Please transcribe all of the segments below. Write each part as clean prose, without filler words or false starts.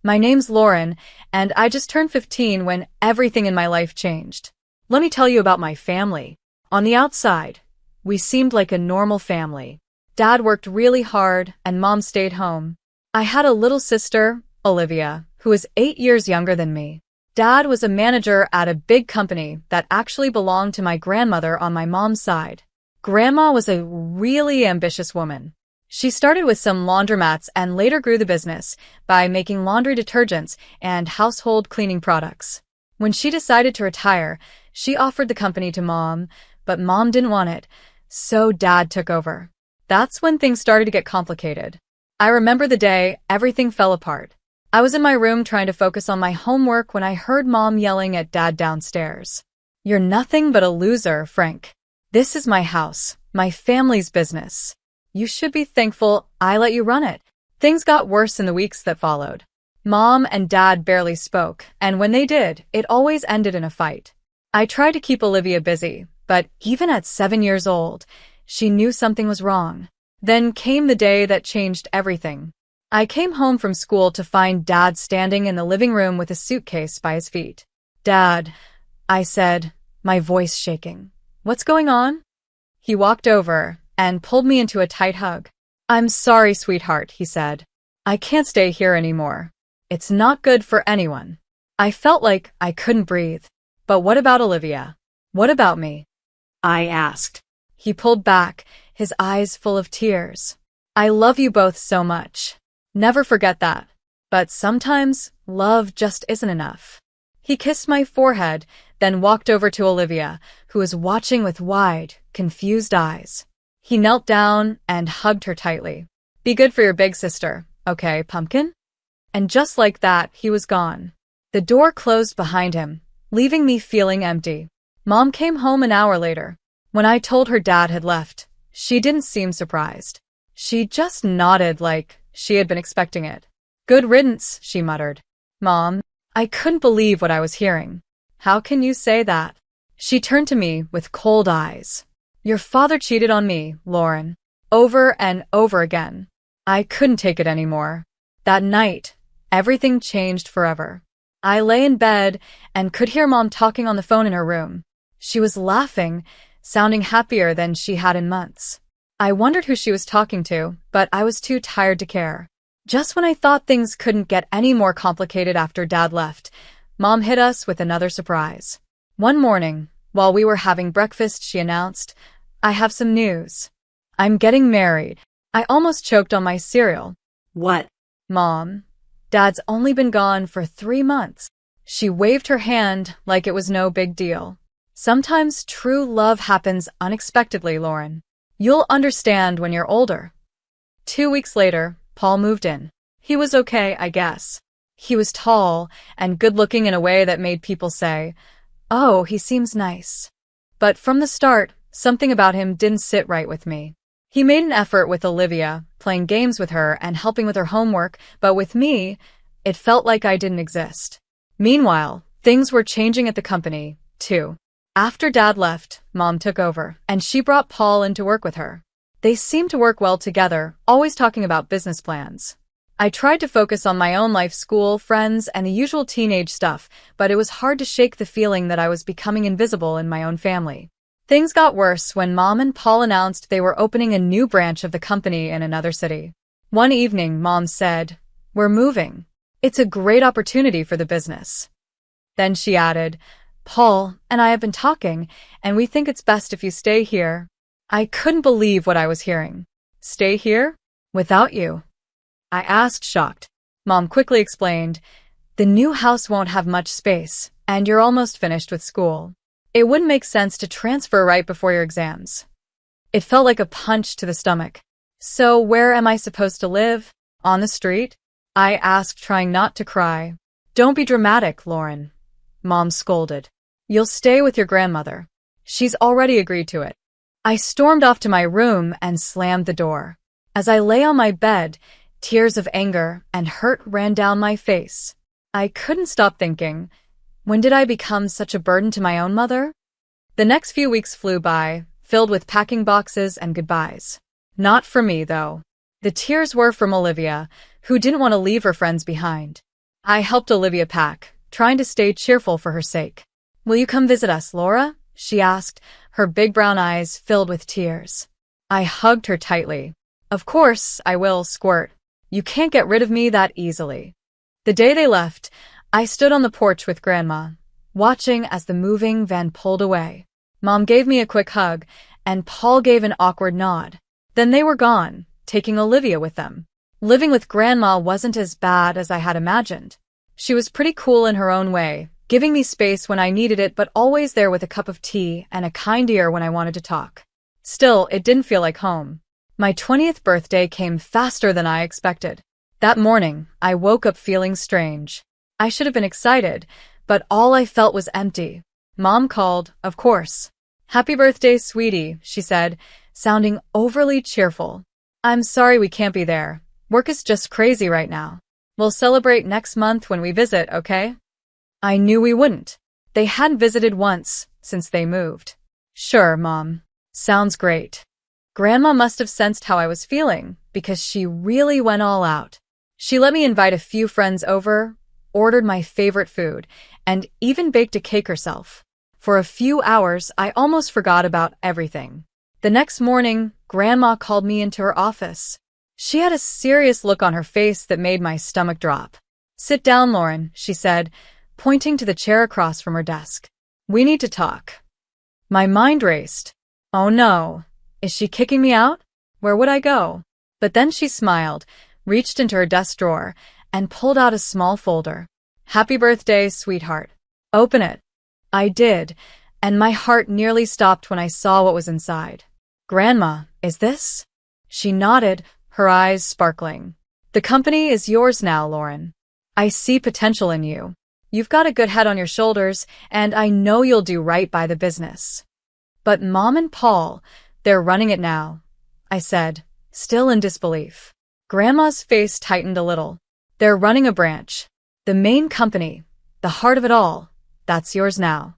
My name's Lauren, and I just turned 15 when everything in my life changed. Let me tell you about my family. On the outside, we seemed like a normal family. Dad worked really hard, and Mom stayed home. I had a little sister, Olivia, who was 8 years younger than me. Dad was a manager at a big company that actually belonged to my grandmother on my mom's side. Grandma was a really ambitious woman. She started with some laundromats and later grew the business by making laundry detergents and household cleaning products. When she decided to retire, she offered the company to Mom, but Mom didn't want it, so Dad took over. That's when things started to get complicated. I remember the day everything fell apart. I was in my room trying to focus on my homework when I heard Mom yelling at Dad downstairs. "You're nothing but a loser, Frank. This is my house, my family's business. You should be thankful I let you run it." Things got worse in the weeks that followed. Mom and Dad barely spoke, and when they did, it always ended in a fight. I tried to keep Olivia busy, but even at 7 years old, she knew something was wrong. Then came the day that changed everything. I came home from school to find Dad standing in the living room with a suitcase by his feet. "Dad," I said, my voice shaking. "What's going on?" He walked over and pulled me into a tight hug. "I'm sorry, sweetheart," he said. "I can't stay here anymore. It's not good for anyone." I felt like I couldn't breathe. "But what about Olivia? What about me?" I asked. He pulled back, his eyes full of tears. "I love you both so much. Never forget that. But sometimes, love just isn't enough." He kissed my forehead, then walked over to Olivia, who was watching with wide, confused eyes. He knelt down and hugged her tightly. "Be good for your big sister, okay, pumpkin?" And just like that, he was gone. The door closed behind him, leaving me feeling empty. Mom came home an hour later. When I told her Dad had left, she didn't seem surprised. She just nodded like she had been expecting it. "Good riddance," she muttered. "Mom," I couldn't believe what I was hearing. "How can you say that?" She turned to me with cold eyes. "Your father cheated on me, Lauren. Over and over again." I couldn't take it anymore. That night, everything changed forever. I lay in bed and could hear Mom talking on the phone in her room. She was laughing, sounding happier than she had in months. I wondered who she was talking to, but I was too tired to care. Just when I thought things couldn't get any more complicated after Dad left, Mom hit us with another surprise. One morning, while we were having breakfast, she announced, "I have some news. I'm getting married." I almost choked on my cereal. "What?" "Mom, Dad's only been gone for 3 months." She waved her hand like it was no big deal. "Sometimes true love happens unexpectedly, Lauren. You'll understand when you're older." 2 weeks later, Paul moved in. He was okay, I guess. He was tall and good-looking in a way that made people say, "Oh, he seems nice." But from the start, something about him didn't sit right with me. He made an effort with Olivia, playing games with her and helping with her homework, but with me, it felt like I didn't exist. Meanwhile, things were changing at the company, too. After Dad left, Mom took over, and she brought Paul in to work with her. They seemed to work well together, always talking about business plans. I tried to focus on my own life, school, friends, and the usual teenage stuff, but it was hard to shake the feeling that I was becoming invisible in my own family. Things got worse when Mom and Paul announced they were opening a new branch of the company in another city. One evening, Mom said, "We're moving. It's a great opportunity for the business." Then she added, "Paul and I have been talking, and we think it's best if you stay here." I couldn't believe what I was hearing. "Stay here? Without you?" I asked, shocked. Mom quickly explained, "The new house won't have much space, and you're almost finished with school. It wouldn't make sense to transfer right before your exams." It felt like a punch to the stomach. "So where am I supposed to live? On the street?" I asked, trying not to cry. "Don't be dramatic, Lauren," Mom scolded. "You'll stay with your grandmother. She's already agreed to it." I stormed off to my room and slammed the door. As I lay on my bed, tears of anger and hurt ran down my face. I couldn't stop thinking, when did I become such a burden to my own mother? The next few weeks flew by, filled with packing boxes and goodbyes. Not for me, though. The tears were from Olivia, who didn't want to leave her friends behind. I helped Olivia pack, trying to stay cheerful for her sake. Will you come visit us, Laura? She asked, her big brown eyes filled with tears. I hugged her tightly. Of course, I will, Squirt. You can't get rid of me that easily. The day they left, I stood on the porch with Grandma, watching as the moving van pulled away. Mom gave me a quick hug, and Paul gave an awkward nod. Then they were gone, taking Olivia with them. Living with Grandma wasn't as bad as I had imagined. She was pretty cool in her own way, giving me space when I needed it but always there with a cup of tea and a kind ear when I wanted to talk. Still, it didn't feel like home. My 20th birthday came faster than I expected. That morning, I woke up feeling strange. I should have been excited, but all I felt was empty. Mom called, of course. Happy birthday, sweetie, she said, sounding overly cheerful. I'm sorry we can't be there. Work is just crazy right now. We'll celebrate next month when we visit, okay? I knew we wouldn't. They hadn't visited once since they moved. Sure, Mom. Sounds great. Grandma must have sensed how I was feeling because she really went all out. She let me invite a few friends over, ordered my favorite food, and even baked a cake herself. For a few hours, I almost forgot about everything. The next morning, Grandma called me into her office. She had a serious look on her face that made my stomach drop. Sit down, Lauren, she said, pointing to the chair across from her desk. We need to talk. My mind raced. Oh no, is she kicking me out? Where would I go? But then she smiled, reached into her desk drawer, and pulled out a small folder. Happy birthday, sweetheart. Open it. I did, and my heart nearly stopped when I saw what was inside. Grandma, is this? She nodded, her eyes sparkling. The company is yours now, Lauren. I see potential in you. You've got a good head on your shoulders, and I know you'll do right by the business. But Mom and Paul, they're running it now, I said, still in disbelief. Grandma's face tightened a little. They're running a branch. The main company, the heart of it all, that's yours now.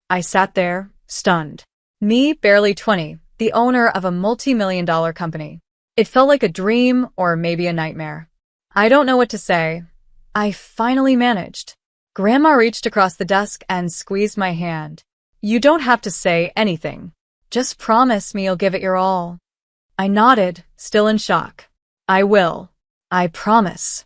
I sat there, stunned. Me, barely 20, the owner of a multi-million-dollar company. It felt like a dream or maybe a nightmare. I don't know what to say. I finally managed. Grandma reached across the desk and squeezed my hand. You don't have to say anything. Just promise me you'll give it your all. I nodded, still in shock. I will. I promise.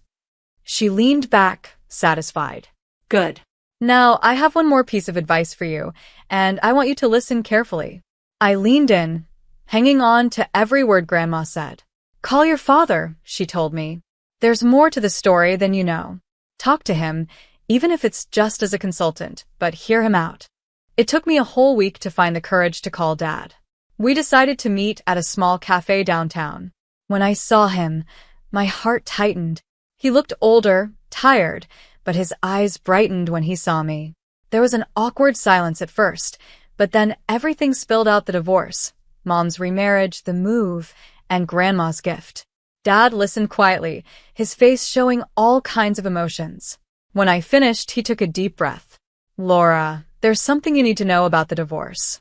She leaned back, satisfied. Good. Now, I have one more piece of advice for you, and I want you to listen carefully. I leaned in, hanging on to every word Grandma said. Call your father, she told me. There's more to the story than you know. Talk to him, even if it's just as a consultant, but hear him out. It took me a whole week to find the courage to call Dad. We decided to meet at a small cafe downtown. When I saw him, my heart tightened. He looked older, tired, but his eyes brightened when he saw me. There was an awkward silence at first, but then everything spilled out: the divorce, Mom's remarriage, the move, and Grandma's gift. Dad listened quietly, his face showing all kinds of emotions. When I finished, he took a deep breath. Laura, there's something you need to know about the divorce.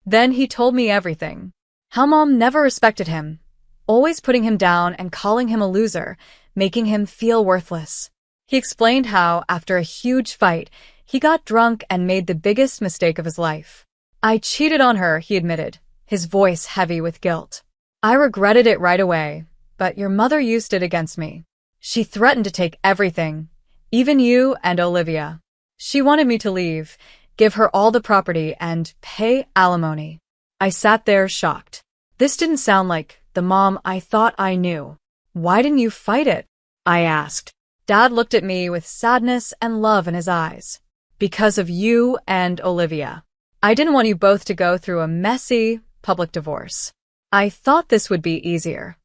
Then he told me everything. How Mom never respected him, always putting him down and calling him a loser, making him feel worthless. He explained how, after a huge fight, he got drunk and made the biggest mistake of his life. I cheated on her, he admitted, his voice heavy with guilt. I regretted it right away, but your mother used it against me. She threatened to take everything, even you and Olivia. She wanted me to leave, give her all the property, and pay alimony. I sat there shocked. This didn't sound like the Mom I thought I knew. Why didn't you fight it? I asked. Dad looked at me with sadness and love in his eyes. Because of you and Olivia. I didn't want you both to go through a messy, public divorce. I thought this would be easier.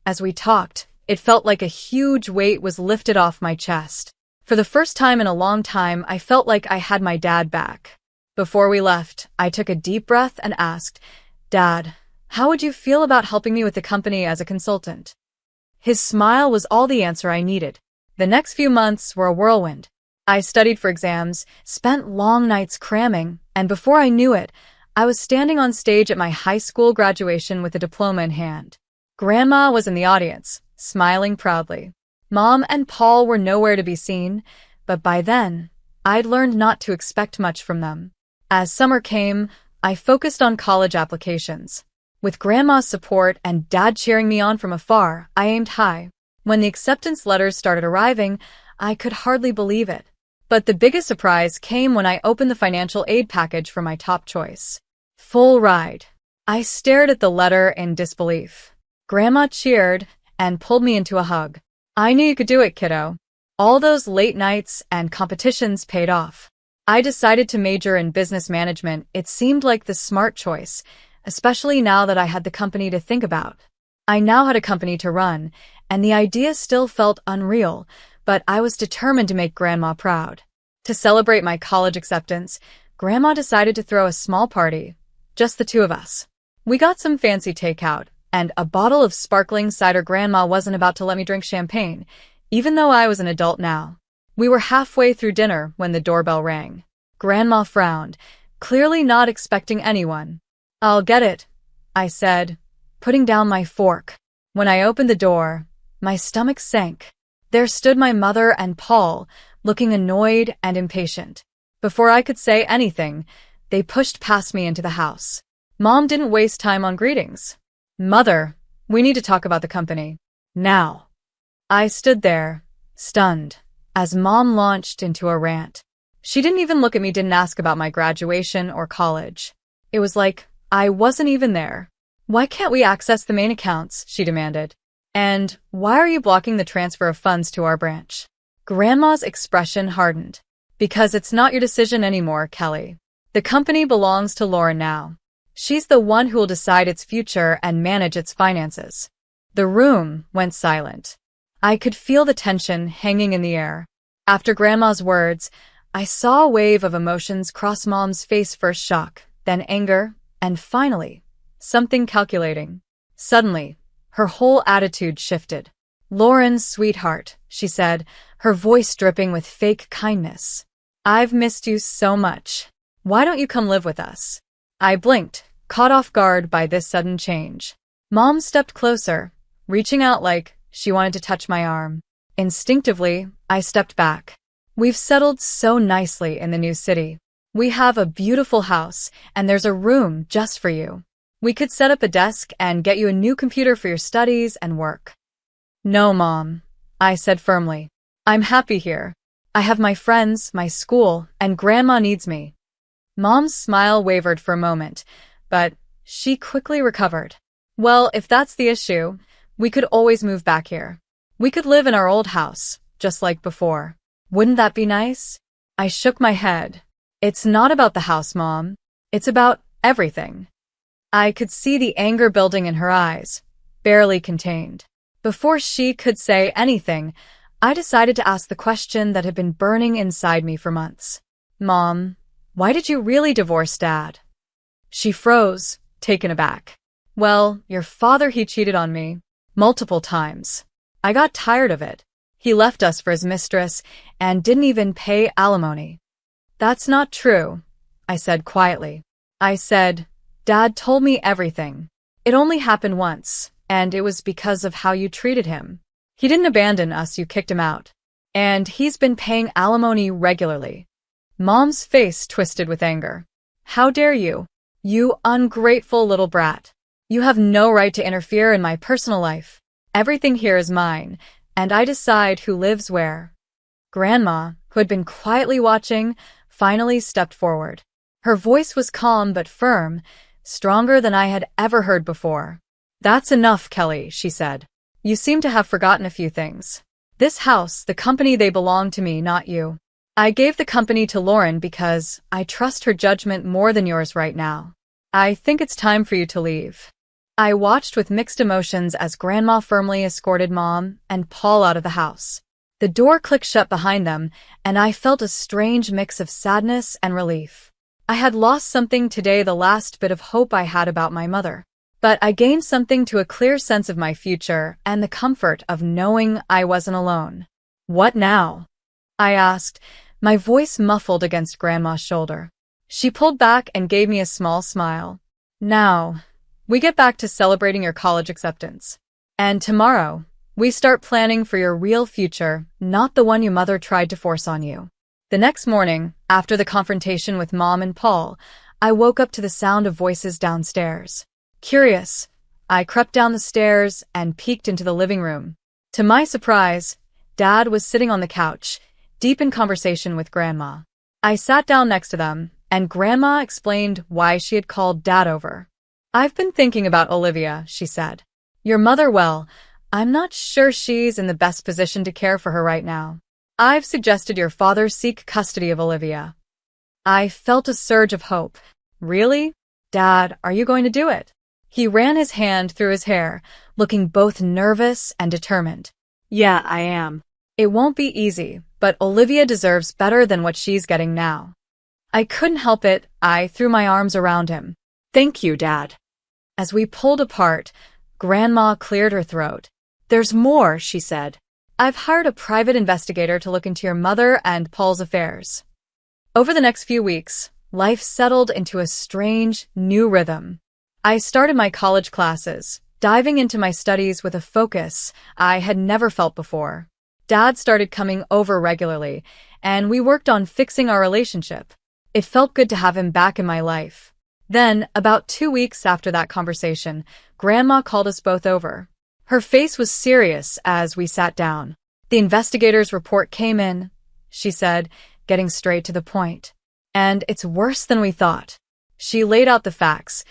As we talked, it felt like a huge weight was lifted off my chest. For the first time in a long time, I felt like I had my dad back. Before we left, I took a deep breath and asked, Dad, how would you feel about helping me with the company as a consultant? His smile was all the answer I needed. The next few months were a whirlwind. I studied for exams, spent long nights cramming, and before I knew it, I was standing on stage at my high school graduation with a diploma in hand. Grandma was in the audience, smiling proudly. Mom and Paul were nowhere to be seen, but by then, I'd learned not to expect much from them. As summer came, I focused on college applications. With Grandma's support and Dad cheering me on from afar, I aimed high. When the acceptance letters started arriving, I could hardly believe it. But the biggest surprise came when I opened the financial aid package for my top choice. Full ride. I stared at the letter in disbelief. Grandma cheered and pulled me into a hug. I knew you could do it, kiddo. All those late nights and competitions paid off. I decided to major in business management. It seemed like the smart choice, especially now that I had the company to think about. I now had a company to run, and the idea still felt unreal, but I was determined to make Grandma proud. To celebrate my college acceptance, Grandma decided to throw a small party, just the two of us. We got some fancy takeout, and a bottle of sparkling cider. Grandma wasn't about to let me drink champagne, even though I was an adult now. We were halfway through dinner when the doorbell rang. Grandma frowned, clearly not expecting anyone. "I'll get it," I said, putting down my fork. When I opened the door, my stomach sank. There stood my mother and Paul, looking annoyed and impatient. Before I could say anything, they pushed past me into the house. Mom didn't waste time on greetings. "Mother, we need to talk about the company. Now." I stood there, stunned, as Mom launched into a rant. She didn't even look at me, didn't ask about my graduation or college. It was like I wasn't even there. "Why can't we access the main accounts?" she demanded. "And why are you blocking the transfer of funds to our branch?" Grandma's expression hardened. "Because it's not your decision anymore, Kelly. The company belongs to Lauren now. She's the one who will decide its future and manage its finances." The room went silent. I could feel the tension hanging in the air. After Grandma's words, I saw a wave of emotions cross Mom's face. First shock, then anger, and finally, something calculating. Suddenly, her whole attitude shifted. "Lauren, sweetheart," she said, her voice dripping with fake kindness. "I've missed you so much. Why don't you come live with us?" I blinked, caught off guard by this sudden change. Mom stepped closer, reaching out like she wanted to touch my arm. Instinctively, I stepped back. "We've settled so nicely in the new city. We have a beautiful house, and there's a room just for you. We could set up a desk and get you a new computer for your studies and work." "No, Mom," I said firmly. "I'm happy here. I have my friends, my school, and Grandma needs me." Mom's smile wavered for a moment, but she quickly recovered. "Well, if that's the issue, we could always move back here. We could live in our old house, just like before. Wouldn't that be nice?" I shook my head. "It's not about the house, Mom. It's about everything." I could see the anger building in her eyes, barely contained. Before she could say anything, I decided to ask the question that had been burning inside me for months. "Mom, why did you really divorce Dad?" She froze, taken aback. "Well, your father, he cheated on me. Multiple times. I got tired of it. He left us for his mistress and didn't even pay alimony." "That's not true," I said quietly. I said, "Dad told me everything. It only happened once, and it was because of how you treated him. He didn't abandon us, you kicked him out. And he's been paying alimony regularly." Mom's face twisted with anger. "How dare you? You ungrateful little brat. You have no right to interfere in my personal life. Everything here is mine, and I decide who lives where." Grandma, who had been quietly watching, finally stepped forward. Her voice was calm but firm, stronger than I had ever heard before. "That's enough, Kelly," she said. "You seem to have forgotten a few things. This house, the company, they belong to me, not you. I gave the company to Lauren because I trust her judgment more than yours right now. I think it's time for you to leave." I watched with mixed emotions as Grandma firmly escorted Mom and Paul out of the house. The door clicked shut behind them, and I felt a strange mix of sadness and relief. I had lost something today, the last bit of hope I had about my mother. But I gained something, to a clear sense of my future and the comfort of knowing I wasn't alone. "What now?" I asked, my voice muffled against Grandma's shoulder. She pulled back and gave me a small smile. "Now, we get back to celebrating your college acceptance. And tomorrow, We start planning for your real future, not the one your mother tried to force on you. The next morning, after the confrontation with Mom and Paul, I woke up to the sound of voices downstairs. Curious, I crept down the stairs and peeked into the living room. To my surprise, Dad was sitting on the couch, deep in conversation with Grandma. I sat down next to them, and Grandma explained why she had called Dad over. "I've been thinking about Olivia," she said. "Your mother, well, I'm not sure she's in the best position to care for her right now. I've suggested your father seek custody of Olivia." I felt a surge of hope. "Really? Dad, are you going to do it?" He ran his hand through his hair, looking both nervous and determined. "Yeah, I am. It won't be easy, but Olivia deserves better than what she's getting now." I couldn't help it. I threw my arms around him. "Thank you, Dad." As we pulled apart, Grandma cleared her throat. "There's more," she said. "I've hired a private investigator to look into your mother and Paul's affairs." Over the next few weeks, life settled into a strange, new rhythm. I started my college classes, diving into my studies with a focus I had never felt before. Dad started coming over regularly, and we worked on fixing our relationship. It felt good to have him back in my life. Then, about 2 weeks after that conversation, Grandma called us both over. Her face was serious as we sat down. "The investigator's report came in," she said, getting straight to the point. "And it's worse than we thought." She laid out the facts,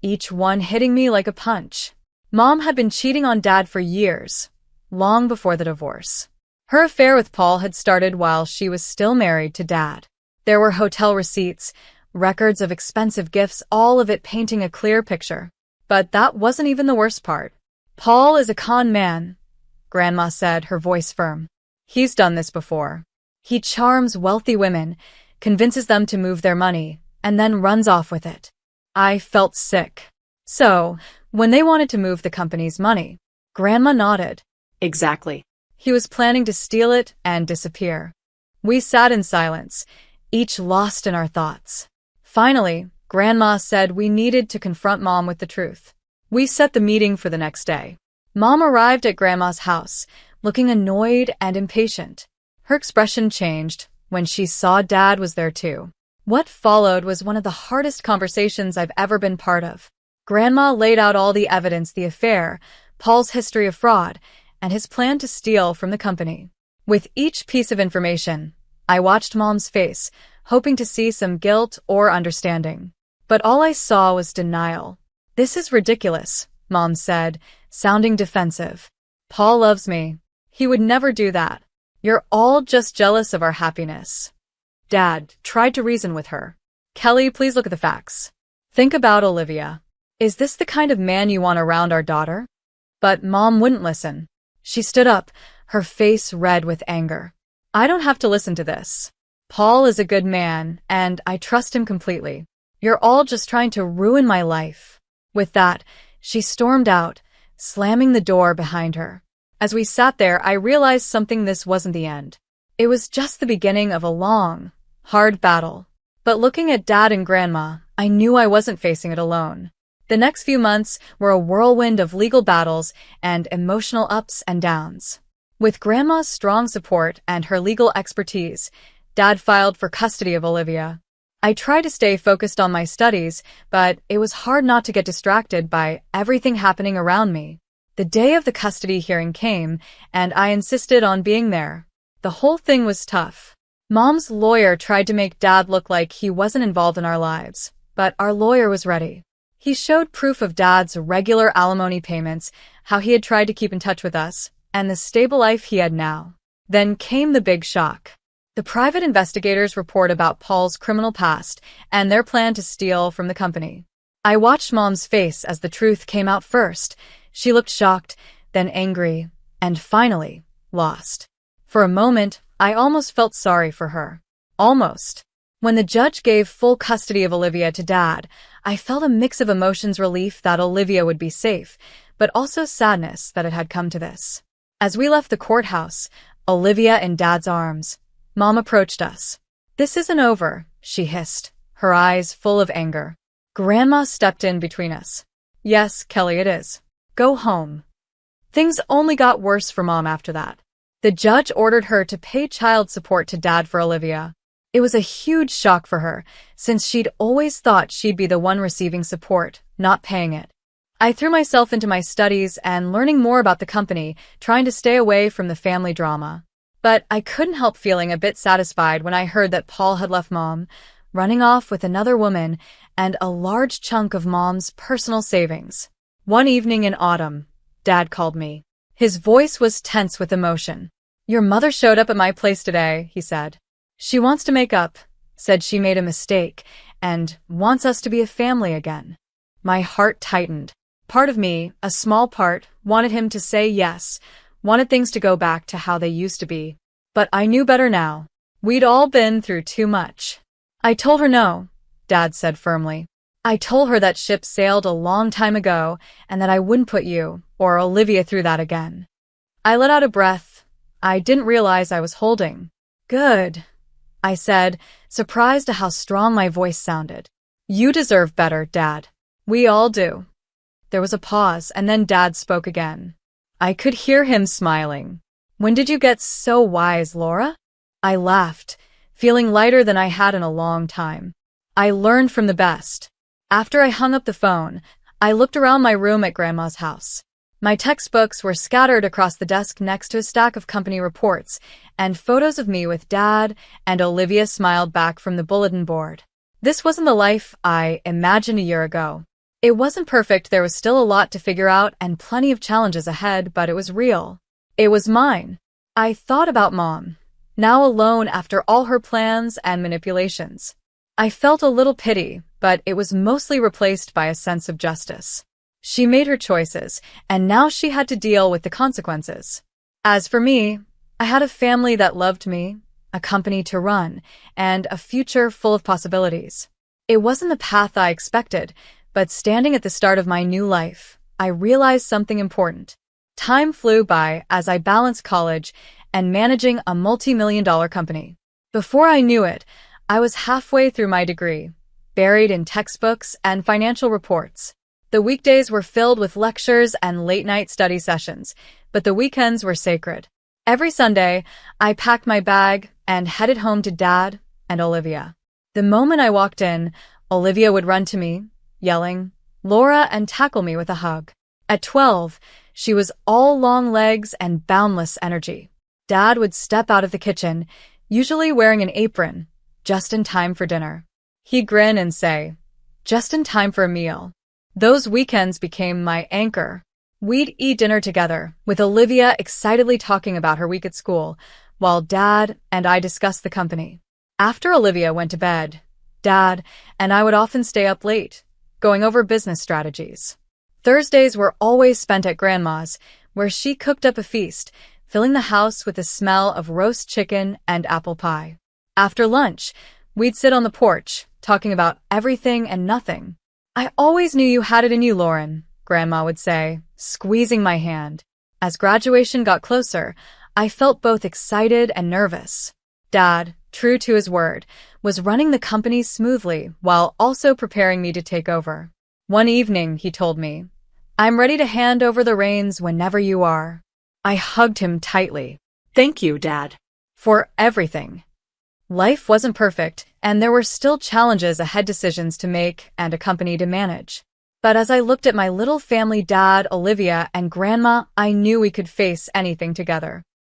each one hitting me like a punch. Mom had been cheating on Dad for years, long before the divorce. Her affair with Paul had started while she was still married to Dad. There were hotel receipts, records of expensive gifts, all of it painting a clear picture. But that wasn't even the worst part. "Paul is a con man," Grandma said, her voice firm. "He's done this before. He charms wealthy women, convinces them to move their money, and then runs off with it." I felt sick. "So, when they wanted to move the company's money," Grandma nodded. "Exactly. He was planning to steal it and disappear." We sat in silence, each lost in our thoughts. Finally, Grandma said we needed to confront Mom with the truth. We set the meeting for the next day. Mom arrived at Grandma's house, looking annoyed and impatient. Her expression changed when she saw Dad was there too. What followed was one of the hardest conversations I've ever been part of. Grandma laid out all the evidence: the affair, Paul's history of fraud, and his plan to steal from the company. With each piece of information, I watched Mom's face, hoping to see some guilt or understanding. But all I saw was denial. "This is ridiculous," Mom said, sounding defensive. "Paul loves me. He would never do that. You're all just jealous of our happiness." Dad tried to reason with her. "Kelly, please look at the facts. Think about Olivia. Is this the kind of man you want around our daughter?" But Mom wouldn't listen. She stood up, her face red with anger. "I don't have to listen to this. Paul is a good man, and I trust him completely. You're all just trying to ruin my life." With that, she stormed out, slamming the door behind her. As we sat there, I realized something: this wasn't the end. It was just the beginning of a long, hard battle. But looking at Dad and Grandma, I knew I wasn't facing it alone. The next few months were a whirlwind of legal battles and emotional ups and downs. With Grandma's strong support and her legal expertise, Dad filed for custody of Olivia. I tried to stay focused on my studies, but it was hard not to get distracted by everything happening around me. The day of the custody hearing came, and I insisted on being there. The whole thing was tough. Mom's lawyer tried to make Dad look like he wasn't involved in our lives, but our lawyer was ready. He showed proof of Dad's regular alimony payments, how he had tried to keep in touch with us, and the stable life he had now. Then came the big shock. The private investigators' report about Paul's criminal past and their plan to steal from the company. I watched Mom's face as the truth came out first. She looked shocked, then angry, and finally, lost. For a moment, I almost felt sorry for her. Almost. When the judge gave full custody of Olivia to Dad, I felt a mix of emotions: relief that Olivia would be safe, but also sadness that it had come to this. As we left the courthouse, Olivia in Dad's arms, Mom approached us. "This isn't over," she hissed, her eyes full of anger. Grandma stepped in between us. "Yes, Kelly, it is. Go home." Things only got worse for Mom after that. The judge ordered her to pay child support to Dad for Olivia. It was a huge shock for her, since she'd always thought she'd be the one receiving support, not paying it. I threw myself into my studies and learning more about the company, trying to stay away from the family drama. But I couldn't help feeling a bit satisfied when I heard that Paul had left Mom, running off with another woman and a large chunk of Mom's personal savings. One evening in autumn, Dad called me. His voice was tense with emotion. "Your mother showed up at my place today," he said. "She wants to make up, said she made a mistake, and wants us to be a family again." My heart tightened. Part of me, a small part, wanted him to say yes, wanted things to go back to how they used to be. But I knew better now. We'd all been through too much. "I told her no," Dad said firmly. "I told her that ship sailed a long time ago and that I wouldn't put you or Olivia through that again." I let out a breath. I didn't realize I was holding. "Good," I said, surprised at how strong my voice sounded. "You deserve better, Dad. We all do." There was a pause, and then Dad spoke again. I could hear him smiling. "When did you get so wise, Laura?" I laughed, feeling lighter than I had in a long time. "I learned from the best." After I hung up the phone, I looked around my room at Grandma's house. My textbooks were scattered across the desk next to a stack of company reports, and photos of me with Dad and Olivia smiled back from the bulletin board. This wasn't the life I imagined a year ago. It wasn't perfect, there was still a lot to figure out and plenty of challenges ahead, but it was real. It was mine. I thought about Mom, now alone after all her plans and manipulations. I felt a little pity, but it was mostly replaced by a sense of justice. She made her choices, and now she had to deal with the consequences. As for me, I had a family that loved me, a company to run, and a future full of possibilities. It wasn't the path I expected, but standing at the start of my new life, I realized something important. Time flew by as I balanced college and managing a multi-million-dollar company. Before I knew it, I was halfway through my degree, buried in textbooks and financial reports. The weekdays were filled with lectures and late-night study sessions, but the weekends were sacred. Every Sunday, I packed my bag and headed home to Dad and Olivia. The moment I walked in, Olivia would run to me, yelling, "Laura," and tackle me with a hug. At 12, she was all long legs and boundless energy. Dad would step out of the kitchen, usually wearing an apron, just in time for dinner. He'd grin and say, "Just in time for a meal." Those weekends became my anchor. We'd eat dinner together, with Olivia excitedly talking about her week at school, while Dad and I discussed the company. After Olivia went to bed, Dad and I would often stay up late, going over business strategies. Thursdays were always spent at Grandma's, where she cooked up a feast, filling the house with the smell of roast chicken and apple pie. After lunch, we'd sit on the porch, talking about everything and nothing. "I always knew you had it in you, Lauren," Grandma would say, squeezing my hand. As graduation got closer, I felt both excited and nervous. Dad, true to his word, was running the company smoothly while also preparing me to take over. One evening, he told me, "I'm ready to hand over the reins whenever you are." I hugged him tightly. "Thank you, Dad, for everything." Life wasn't perfect, and there were still challenges ahead, decisions to make, and a company to manage. But as I looked at my little family, Dad, Olivia, and Grandma, I knew we could face anything together.